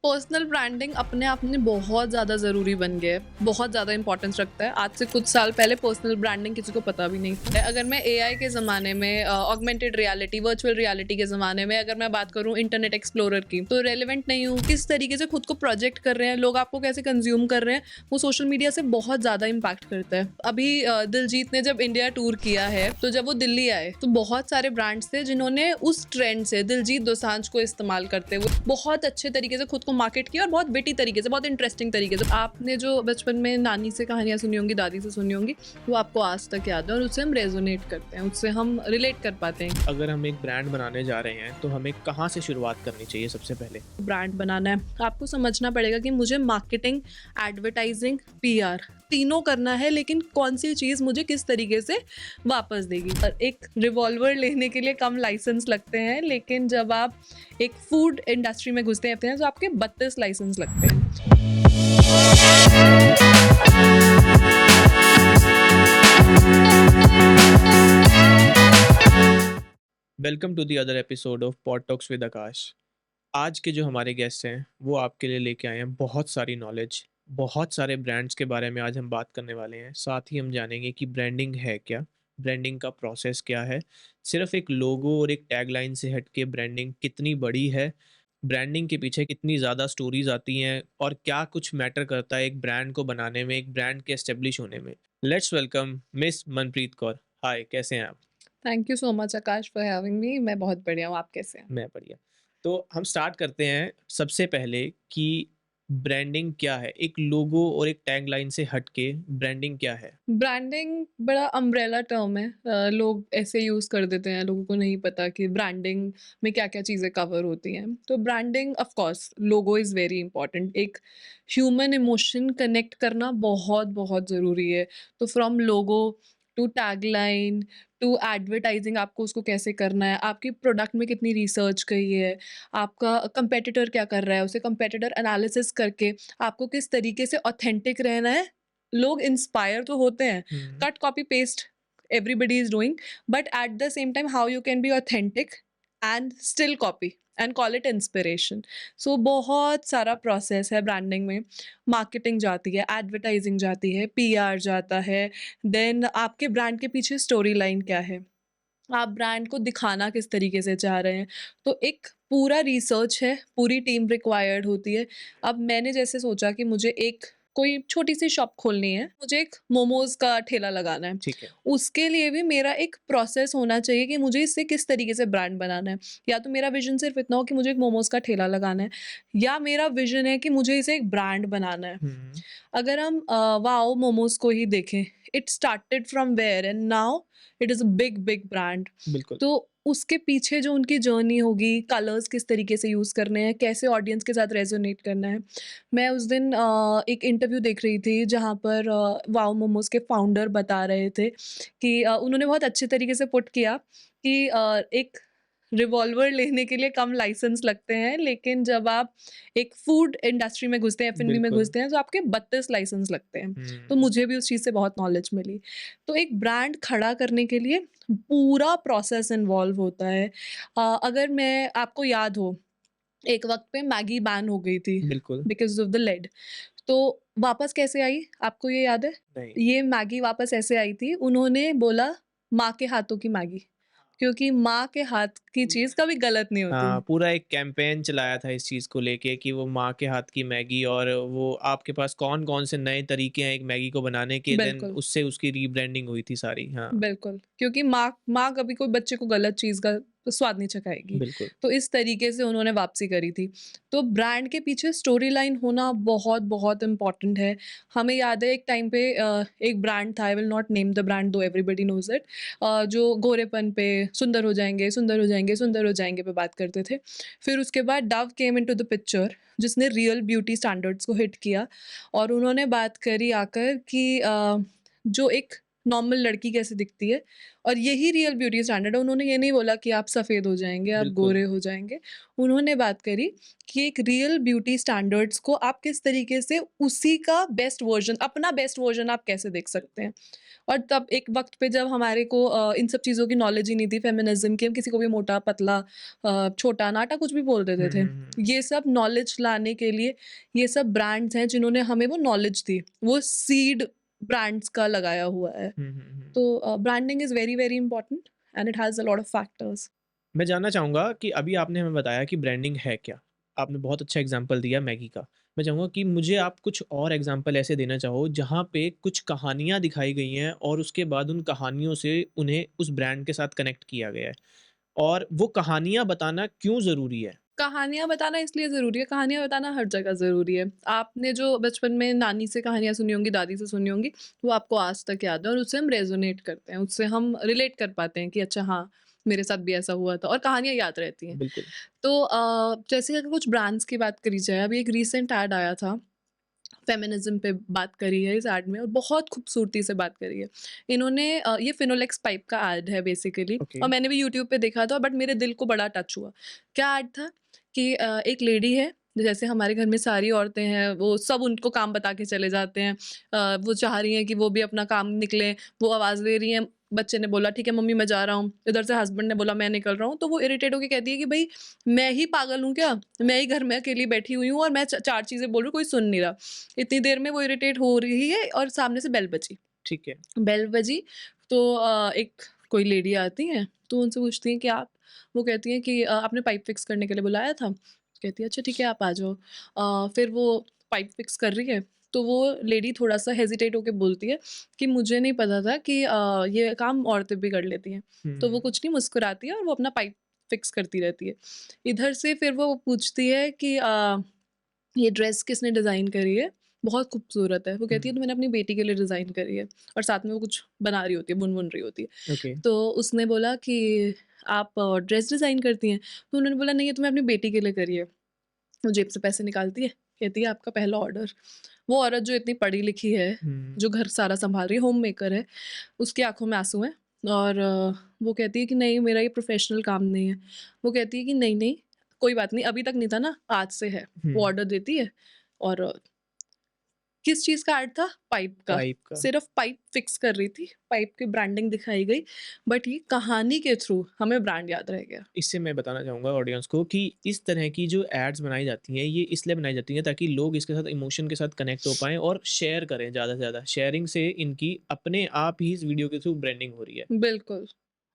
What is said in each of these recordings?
Personal branding अपने आप में बहुत ज़्यादा ज़रूरी बन गया है, बहुत ज़्यादा इंपॉर्टेंस रखता है। आज से कुछ साल पहले पर्सनल ब्रांडिंग किसी को पता भी नहीं था। अगर मैं एआई के ज़माने में ऑगमेंटेड रियलिटी, वर्चुअल रियलिटी के ज़माने में अगर मैं बात करूँ इंटरनेट एक्सप्लोरर की, तो रेलेवेंट नहीं हूँ। किस तरीके से खुद को प्रोजेक्ट कर रहे हैं, लोग आपको कैसे कंज्यूम कर रहे हैं, वो सोशल मीडिया से बहुत ज़्यादा इम्पैक्ट करता है। अभी दिलजीत ने जब इंडिया टूर किया है, तो जब वो दिल्ली आए, तो बहुत सारे ब्रांड्स थे जिन्होंने उस ट्रेंड से दिलजीत दोसांझ को इस्तेमाल करते हुए बहुत अच्छे तरीके से खुद को मार्केट किया और बहुत विटी तरीके से, बहुत इंटरेस्टिंग तरीके से। आपने जो बचपन में नानी से कहानियां सुनी होंगी, दादी से सुनी होंगी, वो आपको आज तक याद है और उससे हम रेजोनेट करते हैं, उससे हम रिलेट कर पाते हैं। अगर हम एक ब्रांड बनाने जा रहे हैं तो हमें कहाँ से शुरुआत करनी चाहिए सबसे पहले? ब्रांड बनाना है, आपको समझना पड़ेगा कि मुझे मार्केटिंग, एडवर्टाइजिंग, पीआर तीनों करना है, लेकिन कौन सी चीज़ मुझे किस तरीके से वापस देगी। और एक रिवॉल्वर लेने के लिए कम लाइसेंस लगते हैं, लेकिन जब आप एक फूड इंडस्ट्री में घुसते हैं तो आपके 32 लाइसेंस लगते हैं। Welcome to the other episode of pod talks with Akash. आज के जो हमारे गेस्ट हैं वो आपके लिए लेके आए हैं बहुत सारी नॉलेज, बहुत सारे ब्रांड्स के बारे में आज हम बात करने वाले हैं। साथ ही हम जानेंगे कि ब्रांडिंग है क्या, ब्रांडिंग का प्रोसेस क्या है, सिर्फ एक लोगो और एक टैगलाइन से हट के ब्रांडिंग कितनी बड़ी है, ब्रांडिंग के पीछे कितनी ज़्यादा स्टोरीज आती हैं और क्या कुछ मैटर करता है एक ब्रांड को बनाने में, एक ब्रांड के एस्टेब्लिश होने में। Let's welcome miss Manpreet Kaur. Hi, कैसे हैं आप? Thank you so much Akash for having me. मैं बहुत बढ़िया हूँ, आप कैसे हैं? मैं बढ़िया। तो हम स्टार्ट करते हैं सबसे पहले कि ब्रांडिंग क्या है? एक लोगो और एक टैगलाइन से हट के ब्रांडिंग क्या है? ब्रांडिंग बड़ा अम्ब्रेला टर्म है। लोग ऐसे यूज़ कर देते हैं, लोगों को नहीं पता कि ब्रांडिंग में क्या-क्या चीज़ें कवर होती हैं। तो branding of course logo is very important. एक ह्यूमन इमोशन कनेक्ट करना बहुत-बहुत ज़रूरी है। तो from logo to tagline to advertising, आपको उसको कैसे करना है, आपकी प्रोडक्ट में कितनी रिसर्च की है, आपका कंपेटिटर क्या कर रहा है, उसे कंपेटिटर एनालिसिस करके आपको किस तरीके से ऑथेंटिक रहना है। लोग इंस्पायर तो होते हैं, हुँ। Cut copy paste everybody is doing, but at the same time how you can be authentic and still copy and call it inspiration. So बहुत सारा प्रोसेस है ब्रांडिंग में। मार्केटिंग जाती है, एडवर्टाइजिंग जाती है, पीआर जाता है, देन आपके ब्रांड के पीछे स्टोरी लाइन क्या है, आप ब्रांड को दिखाना किस तरीके से चाह रहे हैं। तो एक पूरा रिसर्च है, पूरी टीम रिक्वायर्ड होती है। अब मैंने जैसे सोचा कि मुझे एक कोई छोटी-सी शॉप खोलनी है, मुझे एक मोमोज़ का ठेला लगाना है। ठीक है। उसके लिए भी मेरा एक प्रोसेस होना चाहिए कि मुझे इससे किस तरीके से ब्रांड बनाना है। या तो मेरा विज़न सिर्फ़ इतना हो कि मुझे एक मोमोज़ का ठेला लगाना है, या मेरा विज़न है कि मुझे इसे एक ब्रांड बनाना है। हुँ, अगर हम वाओ मोमोज़ को ही देखें, it started from where and now it is a big brand. बिल्कुल। तो उसके पीछे जो उनकी जर्नी होगी, कलर्स किस तरीके से यूज़ करने हैं, कैसे ऑडियंस के साथ रेज़ोनेट करना है। मैं उस दिन एक इंटरव्यू देख रही थी जहाँ पर वाओ मोमोज़ के फाउंडर बता रहे थे कि उन्होंने बहुत अच्छे तरीके से पुट किया कि एक रिवॉल्वर लेने के लिए कम लाइसेंस लगते हैं, लेकिन जब आप एक फूड इंडस्ट्री में घुसते हैं, एफ&बी में बिल्कुल। घुसते हैं, तो आपके 32 लाइसेंस लगते हैं। तो हुँ, मुझे भी उस चीज़ से बहुत नॉलेज मिली। तो एक ब्रांड खड़ा करने के लिए पूरा प्रोसेस इन्वॉल्व होता है। अगर मैं आपको याद हो, एक वक़्त पे मैगी बैन हो गई थी बिल्कुल। Because of the lead. तो वापस कैसे आई, आपको ये याद है? नहीं। ये मैगी वापस ऐसे आई थी, उन्होंने बोला माँ के हाथों की मैगी, क्योंकि माँ के हाथ की चीज़ कभी गलत नहीं होती। हाँ, पूरा एक कैंपेन चलाया था इस चीज़ को लेके कि वो माँ के हाथ की मैगी, और वो आपके पास कौन-कौन से नए तरीके हैं एक मैगी को बनाने के, देन बिल्कुल। उससे उसकी रीब्रांडिंग हुई थी सारी। हाँ, बिल्कुल, क्योंकि माँ माँ कभी कोई बच्चे को गलत चीज़ का स्वाद नहीं चखाएगी। बिल्कुल। तो इस तरीके से उन्होंने वापसी करी थी। तो ब्रांड के पीछे स्टोरी लाइन होना बहुत इम्पोर्टेंट है। हमें याद है एक टाइम पे एक ब्रांड था, I will not name the brand दो एवरीबॉडी नोज़ इट, जो गोरेपन पे सुंदर हो जाएँगे, सुंदर हो जाएँगे, सुंदर हो जाएँगे पे बात करते थे। फिर उसके बाद Dove came into the picture, जिसने रियल ब्यूटी स्टैंडर्ड्स को हिट किया और उन्होंने बात करी आकर कि जो एक नॉर्मल लड़की कैसे दिखती है, और यही रियल ब्यूटी स्टैंडर्ड है। उन्होंने ये नहीं बोला कि आप सफ़ेद हो जाएँगे, आप बिल्कुल। गोरे हो जाएँगे। उन्होंने बात करी कि एक रियल ब्यूटी स्टैंडर्ड्स को आप किस तरीके से उसी का बेस्ट वर्ज़न, अपना बेस्ट वर्ज़न आप कैसे देख सकते हैं। और तब एक वक़्त पे जब हमारे को इन सब चीज़ों की नॉलेज ही नहीं थी फेमिनिज़्म की, हम किसी को भी मोटा, पतला, छोटा, नाटा कुछ भी बोल देते हुँ, थे। हुँ, हुँ। ये सब नॉलेज लाने के लिए ये सब ब्रांड्स हैं जिन्होंने हमें वो नॉलेज दी। वो सीड ब्रांड्स का लगाया हुआ है। हुँ, हुँ, हुँ। तो branding is very, very important and it has a lot of factors. मैं जानना चाहूँगा कि अभी आपने हमें बताया कि ब्रांडिंग है क्या? आपने बहुत अच्छा एग्ज़ाम्पल दिया मैगी का। मैं चाहूँगा कि मुझे आप कुछ और एग्ज़ाम्पल ऐसे देना चाहो जहाँ पे कुछ कहानियाँ दिखाई गई हैं और उसके बाद उन कहानियों से उन्हें उस ब्रांड के साथ कनेक्ट किया गया है। और वो कहानियाँ बताना क्यों ज़रूरी है? कहानियाँ बताना इसलिए ज़रूरी है, कहानियाँ बताना हर जगह ज़रूरी है। आपने जो बचपन में नानी से कहानियाँ सुनी होंगी, दादी से सुनी होंगी, वो आपको आज तक याद है और उससे हम रेज़ोनेट करते हैं, उससे हम रिलेट कर पाते हैं कि अच्छा हाँ, मेरे साथ भी ऐसा हुआ था, और कहानियाँ याद रहती हैं। बिल्कुल। तो जैसे अगर कुछ ब्रांड्स की बात करी जाए, अभी एक रीसेंट ऐड आया था, फेमिनिज़्म पे बात करी है इस ऐड में और बहुत खूबसूरती से बात करी है। इन्होंने ये फिनोलेक्स पाइप का ऐड है बेसिकली, ओके। और मैंने भी यूट्यूब पे देखा था, बट मेरे दिल को बड़ा टच हुआ। क्या ऐड था कि एक लेडी है, जैसे हमारे घर में सारी औरतें हैं, वो सब उनको काम बता के चले जाते हैं। वो चाह रही हैं कि वो भी अपना काम निकलें, वो आवाज़ दे रही हैं, बच्चे ने बोला ठीक है मम्मी मैं जा रहा हूँ, इधर से हस्बैंड ने बोला मैं निकल रहा हूँ, तो वो इरिटेट होके कहती है कि भई मैं ही पागल हूँ क्या? मैं ही घर में अकेली बैठी हुई हूँ और मैं 4 चीज़ें बोल रही हूँ, कोई सुन नहीं रहा। इतनी देर में वो इरिटेट हो रही है और सामने से बेल बजी। ठीक है। बेल बजी तो एक कोई लेडी आती हैं, तो उनसे पूछती हैं कि आप, वो कहती हैं कि आपने पाइप फिक्स करने के लिए बुलाया था? कहती है अच्छा ठीक है आप आ जाओ। फिर वो पाइप फिक्स कर रही है, तो वो लेडी थोड़ा-सा हेजिटेट होके बोलती है कि मुझे नहीं पता था कि ये काम औरतें भी कर लेती हैं। तो वो हुँ, कुछ नहीं मुस्कुराती है और वो अपना पाइप फिक्स करती रहती है। इधर से फिर वो पूछती है कि ये ड्रेस किसने डिज़ाइन करी है? बहुत खूबसूरत है। वो कहती है हुँ। तो मैंने अपनी बेटी के लिए डिज़ाइन करी है, और साथ में वो कुछ बना रही होती है, बुन-बुन रही होती है। ओके। तो उसने बोला कि आप ड्रेस डिज़ाइन करती हैं? तो उन्होंने बोला नहीं ये तो मैं अपनी बेटी के लिए करी है। वो जेब से पैसे निकालती है, कहती है आपका पहला ऑर्डर। वो औरत जो इतनी पढ़ी-लिखी है, हुँ, जो घर सारा सँभाल रही है, होममेकर है, उसकी आँखों में आँसू हैं, और वो कहती है कि नहीं मेरा ये प्रोफ़ेशनल काम नहीं है। वो कहती है कि नहीं-नहीं कोई बात नहीं, अभी तक नहीं था ना, आज से है। हुँ। वो ऑर्डर देती है, और किस चीज़ का ऐड था? पाइप का। पाइप का। सिर्फ़ पाइप फिक्स कर रही थी, पाइप की ब्रांडिंग दिखाई गई, बट ये कहानी के थ्रू हमें ब्रांड याद रह गया। इससे मैं बताना चाहूँगा ऑडियंस को कि इस तरह की जो एड्स बनाई जाती हैं, ये इसलिए बनाई जाती हैं ताकि लोग इसके साथ इमोशन के साथ कनेक्ट हो पाएँ और शेयर करें ज़्यादा से ज़्यादा। शेयरिंग से इनकी अपने आप ही इस वीडियो के थ्रू ब्रांडिंग हो रही है। बिल्कुल।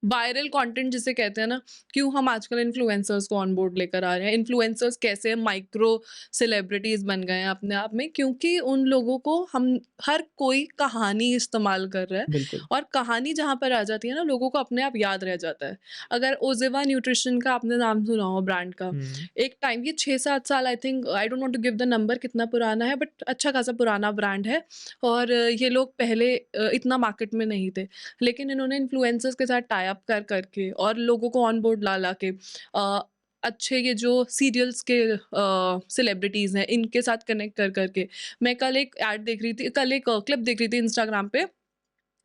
वायरल कंटेंट जिसे कहते हैं ना, क्यों हम आजकल इन्फ्लुएंसर्स को ऑन बोर्ड लेकर आ रहे हैं। इन्फ्लुएंसर्स कैसे माइक्रो सेलिब्रिटीज़ बन गए हैं अपने आप में, क्योंकि उन लोगों को हम, हर कोई कहानी इस्तेमाल कर रहा है, बिल्कुल। और कहानी जहाँ पर आ जाती है ना, लोगों को अपने आप याद रह जाता है। अगर ओज़ेवा न्यूट्रिशन का आपने नाम सुना हो ब्रांड का, हुँ, एक टाइम ये 6-7 साल, I think I don't want to give the number कितना पुराना है, बट अच्छा खासा पुराना ब्रांड है, और ये लोग पहले इतना मार्केट में नहीं थे। लेकिन इन्होंने इन्फ्लुएंसर्स के साथ टाई अप कर करके और लोगों को ऑन बोर्ड ला ला के अच्छे ये जो सीरियल्स के सेलिब्रिटीज़ हैं इनके साथ कनेक्ट कर करके, मैं कल एक ऐड देख रही थी, कल एक क्लिप देख रही थी इंस्टाग्राम पे,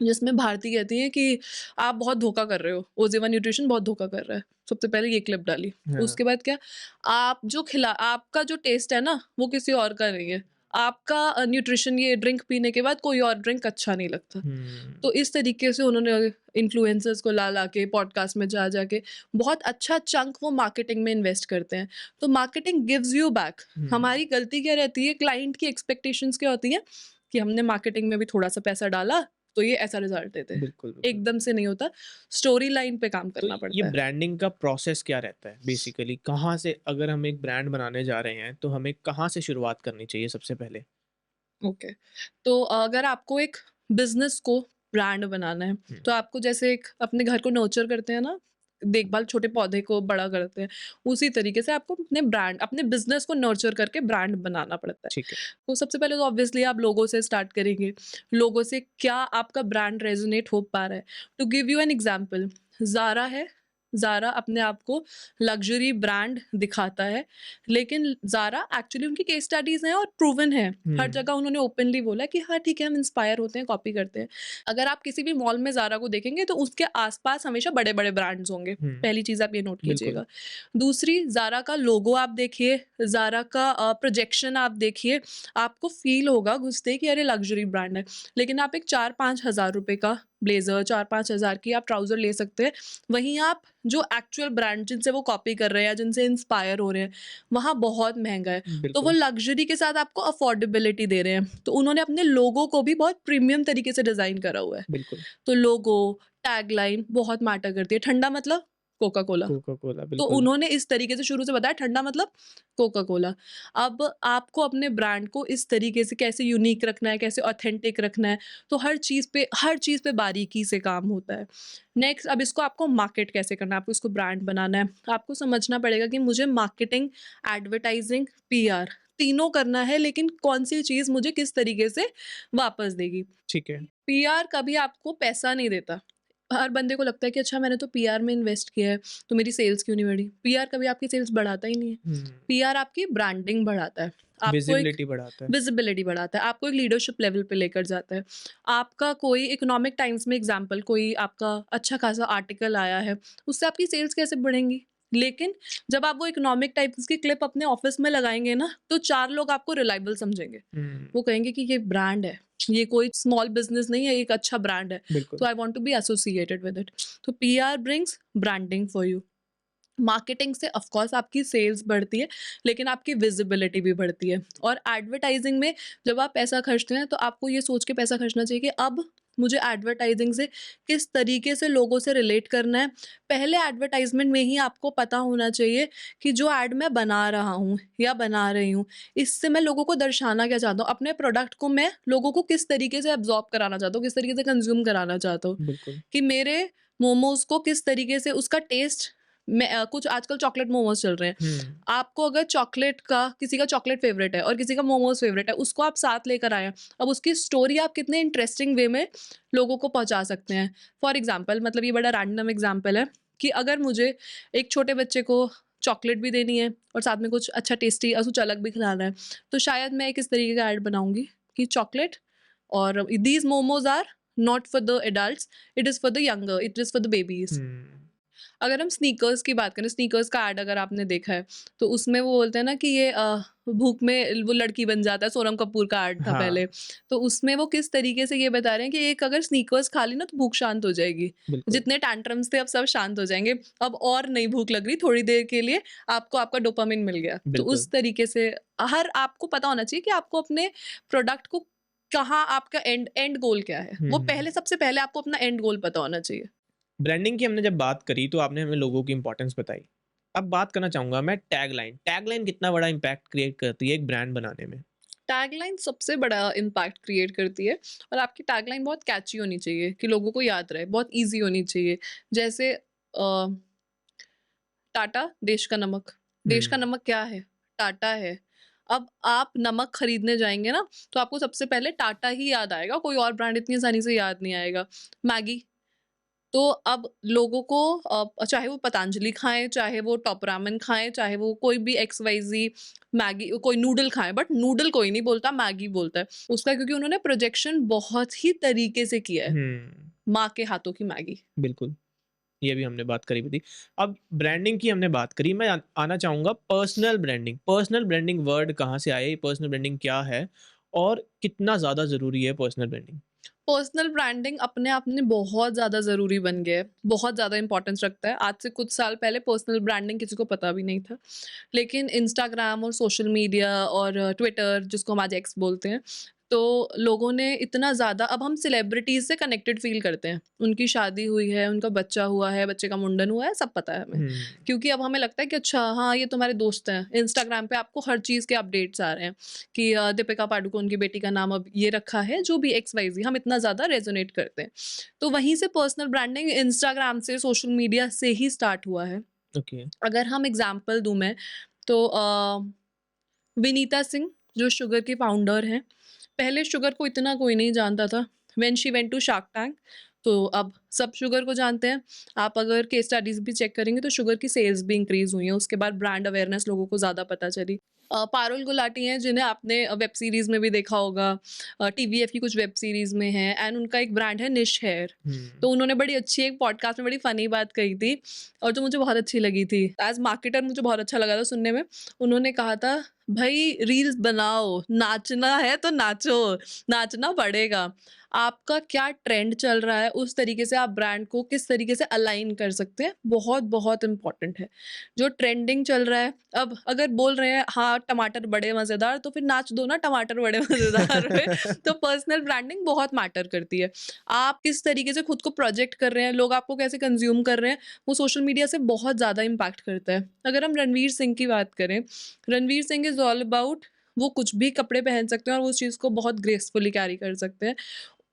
जिसमें भारती कहती है कि आप बहुत धोखा कर रहे हो, ओज़ेवा न्यूट्रिशन बहुत धोखा कर रहा है। सबसे पहले ये क्लिप डाली। हाँ। उसके बाद क्या, आप जो खिला आपका जो टेस्ट है ना, वो किसी और का नहीं है। आपका न्यूट्रिशन ये ड्रिंक पीने के बाद कोई और ड्रिंक अच्छा नहीं लगता। हुँ, तो इस तरीके से उन्होंने इन्फ्लुएंसर्स को ला-ला के, पॉडकास्ट में जा-जा के बहुत अच्छा चंक वो मार्केटिंग में इन्वेस्ट करते हैं। तो मार्केटिंग गिव्स यू बैक। हुँ। हमारी गलती क्या रहती है, क्लाइंट की एक्सपेक्टेशंस क्या होती हैं कि हमने मार्केटिंग में भी थोड़ा-सा पैसा डाला, तो ये ऐसा रिज़ल्ट देते हैं। बिल्कुल, बिल्कुल। एकदम से नहीं होता, स्टोरी लाइन पे काम तो करना ये पड़ता है। ब्रांडिंग का प्रोसेस क्या रहता है बेसिकली? कहाँ से अगर हम एक ब्रांड बनाने जा रहे हैं, तो हमें कहाँ से शुरुआत करनी चाहिए सबसे पहले? ओके। तो अगर आपको एक बिज़नेस को ब्रांड बनाना है, हुँ, तो आपको जैसे एक अपने घर को नर्चर करते हैं ना, देखभाल छोटे पौधे को बड़ा करते हैं, उसी तरीके से आपको अपने ब्रांड, अपने बिज़नेस को नर्चर करके ब्रांड बनाना पड़ता है। ठीक है। तो सबसे पहले तो ऑब्वियसली आप लोगो से स्टार्ट करेंगे। लोगो से क्या आपका ब्रांड रेज़ोनेट हो पा रहा है। To give you an example, Zara है, ज़ारा अपने आप को लग्ज़री ब्रांड दिखाता है, लेकिन ज़ारा एक्चुअली उनकी केस स्टडीज़ हैं और प्रूवन है। हर हुँ, जगह उन्होंने ओपनली बोला है कि हाँ, ठीक है, हम इंस्पायर होते हैं, कॉपी करते हैं। अगर आप किसी भी मॉल में ज़ारा को देखेंगे तो उसके आस-पास हमेशा बड़े-बड़े ब्रांड्स होंगे। हुँ, पहली चीज़ आप ये नोट बिल्कुल। कीजिएगा। दूसरी, ज़ारा का लोगो आप देखिए, ज़ारा का प्रोजेक्शन आप देखिए, आपको फ़ील होगा घुसते ही कि अरे लग्ज़री ब्रांड है। लेकिन आप एक 4-5 हज़ार रुपए का ब्लेज़र, 4-5 हज़ार की आप ट्राउज़र ले सकते हैं। वहीं आप जो एक्चुअल ब्रांड जिनसे वो कॉपी कर रहे हैं या जिनसे इंस्पायर हो रहे हैं, वहाँ बहुत महँगा है। तो वो बिल्कुल, लग्ज़री के साथ आपको अफ़ोर्डेबिलिटी दे रहे हैं। तो उन्होंने अपने लोगो को भी बहुत प्रीमियम तरीके से डिज़ाइन करा हुआ है। बिल्कुल। तो लोगो, टैगलाइन बहुत मैटर करती है। ठंडा मतलब कोका कोला। कोका कोला, तो बिल्कुल। उन्होंने इस तरीके से शुरू से बताया ठंडा मतलब कोका कोला। अब आपको अपने ब्रांड को इस तरीके से कैसे यूनिक रखना है, कैसे ऑथेंटिक रखना है, तो हर चीज़ पे बारीकी से काम होता है। नेक्स्ट, अब इसको आपको मार्केट कैसे करना है, आपको इसको ब्रांड बनाना है। आपको समझना पड़ेगा कि मुझे मार्केटिंग, एडवर्टाइज़िंग, पीआर तीनों करना है, लेकिन कौन-सी चीज़ मुझे किस तरीके से वापस देगी। ठीक है। पीआर कभी आपको पैसा नहीं देता। हर बंदे को लगता है कि अच्छा मैंने तो पीआर में इन्वेस्ट किया है, तो मेरी सेल्स क्यों नहीं बढ़ी? पीआर कभी आपकी सेल्स बढ़ाता ही नहीं है। हुँ, पीआर आपकी ब्रांडिंग बढ़ाता है। आपको एक विज़िबिलिटी बढ़ाता है। विज़िबिलिटी बढ़ाता है, आपको एक लीडरशिप लेवल पे लेकर जाता है। आपका कोई इकोनॉमिक टाइम्स में एग्ज़ाम्पल कोई आपका अच्छा खासा आर्टिकल आया है, उससे आपकी सेल्स कैसे बढ़ेंगी? लेकिन जब आप वो इकोनॉमिक टाइम्स की क्लिप अपने ऑफ़िस में लगाएँगे ना, तो 4 लोग आपको रिलायबल समझेंगे। हुँ, वो कहेंगे कि ये ब्रांड है, ये कोई स्मॉल बिज़नेस नहीं है, ये एक अच्छा ब्रांड है। बिल्कुल। तो I want to be associated with it. तो PR brings branding for you. Marketing से ऑफ कोर्स आपकी सेल्स बढ़ती है, लेकिन आपकी विजिबिलिटी भी बढ़ती है। और एडवर्टाइजिंग में जब आप पैसा खर्चते हैं तो आपको ये सोच के पैसा खर्चना चाहिए कि अब मुझे एडवर्टाइजिंग से किस तरीके से लोगों से रिलेट करना है। पहले एडवर्टाइजमेंट में ही आपको पता होना चाहिए कि जो एड मैं बना रहा हूँ या बना रही हूँ, इससे मैं लोगों को दर्शाना क्या चाहता हूँ, अपने प्रोडक्ट को मैं लोगों को किस तरीके से एब्जॉर्ब कराना चाहता हूँ, किस तरीके से कंज्यूम कराना चाहता हूँ, बिल्कुल। कि मेरे मोमोज को किस तरीके से उसका टेस्ट, कुछ आजकल चॉकलेट मोमोज चल रहे हैं। हुँ, आपको अगर चॉकलेट का किसी का चॉकलेट फेवरेट है और किसी का मोमोज फेवरेट है, उसको आप साथ लेकर आए हैं। अब उसकी स्टोरी आप कितने इंटरेस्टिंग वे में लोगों को पहुँचा सकते हैं। फॉर एग्ज़ाम्पल, मतलब ये बड़ा रैंडम एग्ज़ाम्पल है कि अगर मुझे एक छोटे बच्चे को चॉकलेट भी देनी है और साथ में कुछ अच्छा टेस्टी कुछ अलग भी खिलाना है, तो शायद मैं एक इस तरीके का ऐड बनाऊँगी कि चॉकलेट और these momos are not for the adults, it is for the younger, it is for the babies. हुँ, अगर हम स्नीकर्स की बात करें, स्नीकर्स का ऐड अगर आपने देखा है, तो उसमें वो बोलते हैं ना कि ये भूख में वो लड़की बन जाता है, सोनम कपूर का ऐड था हाँ, पहले। तो उसमें वो किस तरीके से ये बता रहे हैं कि एक अगर स्नीकर्स खा ली ना तो भूख शांत हो जाएगी। बिल्कुल। जितने टैंट्रम्स थे अब सब शांत हो जाएँगे। अब और नहीं भूख लग रही, थोड़ी देर के लिए आपको आपका डोपामाइन मिल गया। तो बिल्कुल। उस तरीके से हर आपको पता होना चाहिए कि आपको अपने प्रोडक्ट को कहाँ आपका एंड एंड गोल क्या है? हुँ, वो हुँ। पहले सबसे पहले आपको अपना एंड गोल पता होना चाहिए। ब्रांडिंग की हमने जब बात करी तो आपने हमें लोगों की इम्पोर्टेंस बताई। अब बात करना चाहूँगा मैं टैगलाइन। टैगलाइन कितना बड़ा इम्पैक्ट क्रिएट करती है एक ब्रांड बनाने में? टैगलाइन सबसे बड़ा इम्पैक्ट क्रिएट करती है और आपकी टैगलाइन बहुत कैची होनी चाहिए कि लोगों को याद रहे, बहुत ईज़ी होनी चाहिए। जैसे टाटा देश का नमक। देश का हुँ, नमक क्या है? टाटा है। अब आप नमक खरीदने जाएँगे ना, तो आपको सबसे पहले टाटा ही याद आएगा, कोई और ब्रांड इतनी आसानी से याद नहीं आएगा। मैगी, तो अब लोगों को चाहे वो पतंजलि खाएँ, चाहे वो टॉप रामेन खाएँ, चाहे वो कोई भी एक्स-वाई-ज़ी मैगी कोई नूडल खाएँ, बट नूडल कोई नहीं बोलता, मैगी बोलता है। उसका क्योंकि उन्होंने प्रोजेक्शन बहुत ही तरीके से किया है, हुँ, माँ के हाथों की मैगी। बिल्कुल। ये भी हमने बात करी भी थी। अब ब्रांडिंग की हमने बात करी, मैं आना चाहूँगा personal branding. Personal branding word कहाँ से आया? ये पर्सनल ब्रांडिंग क्या है? और कितना ज़्यादा ज़रूरी है पर्सनल ब्रांडिंग? पर्सनल ब्रांडिंग अपने आप में बहुत ज़्यादा ज़रूरी बन गया है, बहुत ज़्यादा इम्पोर्टेंस रखता है। आज से कुछ साल पहले पर्सनल ब्रांडिंग किसी को पता भी नहीं था। लेकिन इंस्टाग्राम और सोशल मीडिया और ट्विटर जिसको हम आज एक्स बोलते हैं, तो लोगों ने इतना ज़्यादा अब हम सेलिब्रिटीज़ से कनेक्टेड फ़ील करते हैं। उनकी शादी हुई है, उनका बच्चा हुआ है, बच्चे का मुंडन हुआ है, सब पता है हमें। हुँ, क्योंकि अब हमें लगता है कि अच्छा हाँ, ये तुम्हारे दोस्त हैं। इंस्टाग्राम पे आपको हर चीज़ के अपडेट्स आ रहे हैं कि दीपिका पादुकोण की बेटी का नाम अब ये रखा है, जो भी एक्स वाई ज़ेड हम इतना ज़्यादा रेज़ोनेट करते हैं। तो वहीं से पर्सनल ब्रांडिंग इंस्टाग्राम से, सोशल मीडिया से ही स्टार्ट हुआ है। ओके। अगर हम एग्ज़ाम्पल दूँ मैं, तो विनीता सिंह जो शुगर की फाउंडर हैं, पहले शुगर को इतना कोई नहीं जानता था। When she went to Shark Tank, तो अब सब शुगर को जानते हैं। आप अगर केस स्टडीज़ भी चेक करेंगे तो शुगर की सेल्स भी इंक्रीज़ हुई हैं, उसके बाद ब्रांड अवेयरनेस लोगों को ज़्यादा पता चली। पारुल गुलाटी हैं जिन्हें आपने वेब सीरीज़ में भी देखा होगा, टीवीएफ की कुछ वेब सीरीज़ में हैं एंड उनका एक ब्रांड है निश हेयर। हुँ, तो उन्होंने बड़ी अच्छी एक पॉडकास्ट में बड़ी फ़नी बात कही थी और जो मुझे बहुत अच्छी लगी थी। एज़ मार्केटर मुझे बहुत अच्छा लगा था सुनने में। उन्होंने कहा था, "भई रील्स बनाओ, नाचना है तो नाचो, नाचना पड़ेगा। आपका क्या ट्रेंड चल रहा है, उस तरीके से आप ब्रांड को किस तरीके से अलाइन कर सकते हैं, बहुत-बहुत इम्पोर्टेंट है। जो ट्रेंडिंग चल रहा है, अब अगर बोल रहे हैं हाँ, टमाटर बड़े मज़ेदार, तो फिर नाच दो ना टमाटर बड़े मज़ेदार पे। तो पर्सनल ब्रांडिंग बहुत मैटर करती है। आप किस तरीके से खुद को प्रोजेक्ट कर रहे हैं, लोग आपको कैसे कंज़्यूम कर रहे हैं, वो सोशल मीडिया से बहुत ज़्यादा इम्पैक्ट करता है। अगर हम रणवीर सिंह की बात करें, Ranveer Singh is all about वो कुछ भी कपड़े पहन सकते हैं और वो उस चीज़ को बहुत ग्रेसफुली कैरी कर सकते हैं।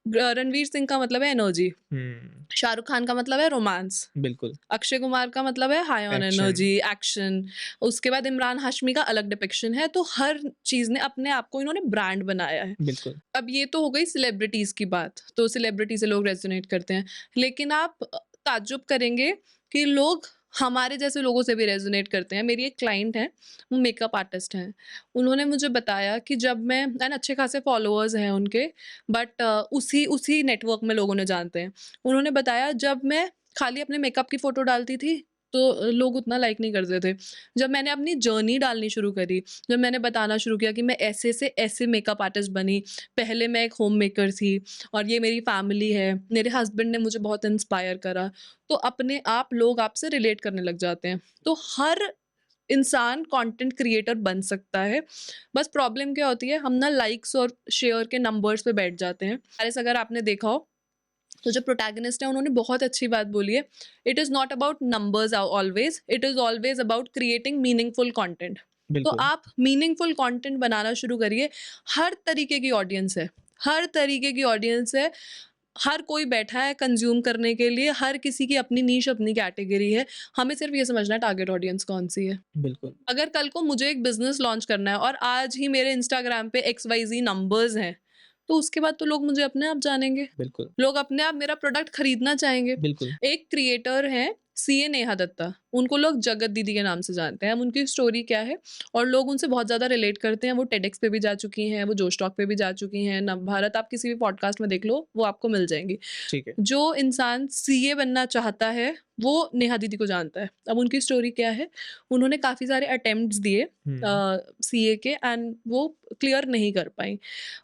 रणवीर सिंह का मतलब है एनर्जी, हुँ, शाहरुख खान का मतलब है रोमांस, बिल्कुल, अक्षय कुमार का मतलब है high on action, energy, action, उसके बाद इमरान हाशमी का अलग डिपिक्शन है, तो हर चीज़ ने अपने आप को इन्होंने ब्रांड बनाया है। बिल्कुल। अब ये तो हो गई सेलिब्रिटीज़ की बात, तो सेलिब्रिटी से लोग रेज़ोनेट करते हैं। लेकिन आप ताज्जुब करेंगे कि लोग हमारे जैसे लोगों से भी रेज़ोनेट करते हैं। मेरी एक क्लाइंट है, वो मेकअप आर्टिस्ट हैं। उन्होंने मुझे बताया कि जब मैं एंड अच्छे खासे फॉलोअर्स हैं उनके, बट उसी उसी नेटवर्क में लोग उन्हें जानते हैं। उन्होंने बताया जब मैं खाली अपने मेकअप की फ़ोटो डालती थी, तो लोग उतना लाइक नहीं करते थे। जब मैंने अपनी जर्नी डालनी शुरू करी, जब मैंने बताना शुरू किया कि मैं ऐसे से ऐसे मेकअप आर्टिस्ट बनी, पहले मैं एक होम मेकर थी और ये मेरी फैमिली है, मेरे हस्बैंड ने मुझे बहुत इंस्पायर करा, तो अपने आप लोग आपसे रिलेट करने लग जाते हैं। तो हर इंसान कंटेंट क्रिएटर बन सकता है। बस प्रॉब्लम क्या होती है, हम ना लाइक्स और शेयर के नंबर्स पे बैठ जाते हैं। अगर आपने देखा हो, तो जो प्रोटैगनिस्ट है उन्होंने बहुत अच्छी बात बोली है, it is not about numbers always, it is always about creating meaningful content. तो बिल्कुल, आप मीनिंगफुल कंटेंट बनाना शुरू करिए। हर तरीके की ऑडियंस है, हर तरीके की ऑडियंस है, हर कोई बैठा है कंज़्यूम करने के लिए, हर किसी की अपनी नीश, अपनी कैटेगरी है। हमें सिर्फ़ ये समझना है टारगेट ऑडियंस कौन-सी है। बिल्कुल, अगर कल को मुझे एक बिज़नेस लॉन्च करना है और आज ही मेरे इंस्टाग्राम पे एक्स-वाई-ज़ेड नंबर्स हैं, तो उसके बाद तो लोग मुझे अपने आप जानेंगे। बिल्कुल, लोग अपने आप मेरा प्रोडक्ट खरीदना चाहेंगे। बिल्कुल। एक क्रिएटर हैं सीए नेहा दत्ता, उनको लोग जगत दीदी के नाम से जानते हैं। अब उनकी स्टोरी क्या है और लोग उनसे बहुत ज़्यादा रिलेट करते हैं। वो टेडेक्स पे भी जा चुकी हैं, वो जोश टॉक पे भी जा चुकी हैं, नवभारत आप किसी भी पॉडकास्ट में देख लो, वो आपको मिल जाएँगी। ठीक है। जो इंसान सीए बनना चाहता है, वो नेहा दीदी को जानता है। अब उनकी स्टोरी क्या है, उन्होंने काफ़ी सारे अटेम्प्ट्स दिए हुँ, सीए के एंड वो क्लियर नहीं कर पाईं।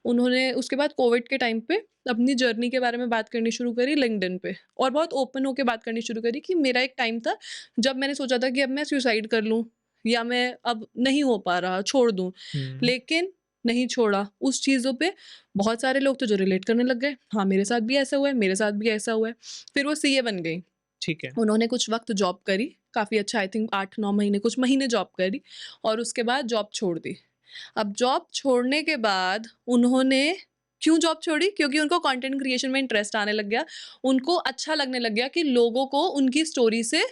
उन्होंने उसके बाद कोविड के टाइम पे अपनी जर्नी के बारे में बात करनी शुरू करी लिंक्डइन पे और बहुत ओपन होके बात करनी शुरू करी कि मेरा एक टाइम था, जब मैंने सोचा था कि अब मैं सुसाइड कर लूँ या मैं अब नहीं हो पा रहा, छोड़ दूँ। हुँ, लेकिन नहीं छोड़ा। उस चीज़ों पे बहुत सारे लोग थे जो रिलेट करने लग गए। हाँ, मेरे साथ भी ऐसा हुआ है, मेरे साथ भी ऐसा हुआ है। फिर वो सीए बन गई। ठीक है। उन्होंने कुछ वक़्त जॉब करी, काफ़ी अच्छा आई थिंक 8-9 महीने कुछ महीने जॉब करी और उसके बाद जॉब छोड़ दी। अब जॉब छोड़ने के बाद उन्होंने क्यों जॉब छोड़ी? क्योंकि उनको कंटेंट क्रिएशन में इंटरेस्ट आने लग गया। उनको अच्छा लगने लग गया कि लोगों को उनकी स्टोरी से